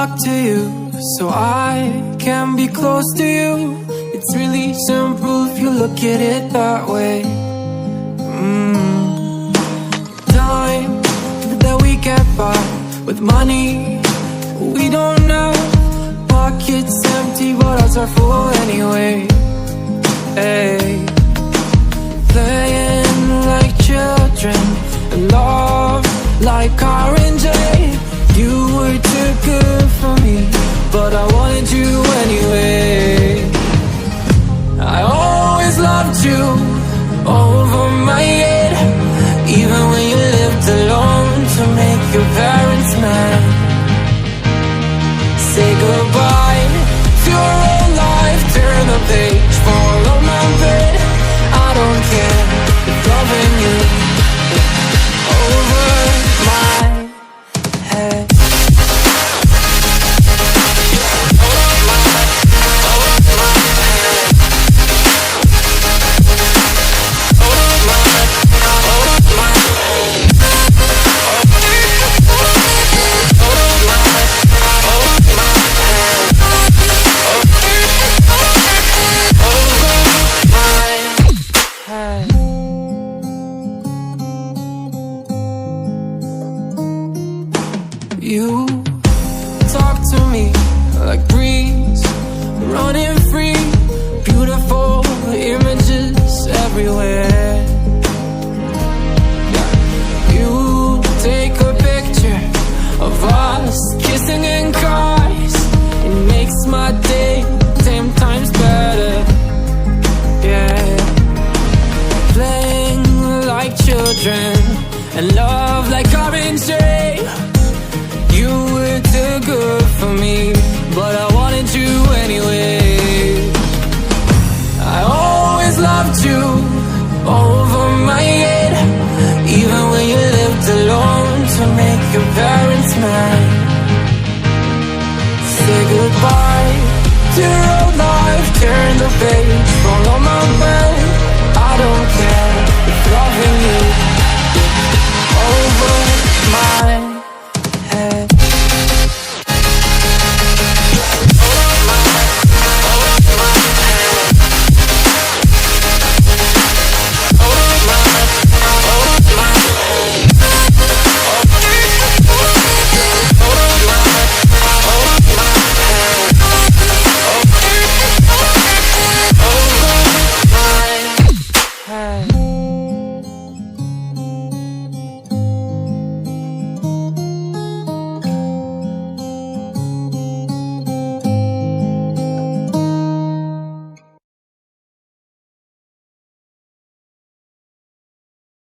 talk to you so I can be close to you. It's really simple if you look at it that way. Time that we get by with money we don't know. Pockets empty but ours are full anyway. Hey, playing like children and love like R&J. You were too good for me, but I wanted you anyway. I always loved you over my head, even when you lived alone to make your parents mad. Say goodbye to your old life, turn the page, follow my bed. I don't care if loving you over my head. You talk to me like breeze, running free, beautiful images everywhere. Yeah. You take a picture of us kissing in cars, it makes my day 10 times better. Yeah, playing like children and love like R&J. You were too good for me, but I wanted you anyway. I always loved you over my head, even when you lived alone to make your parents mad. Say goodbye to your old life, turn the page,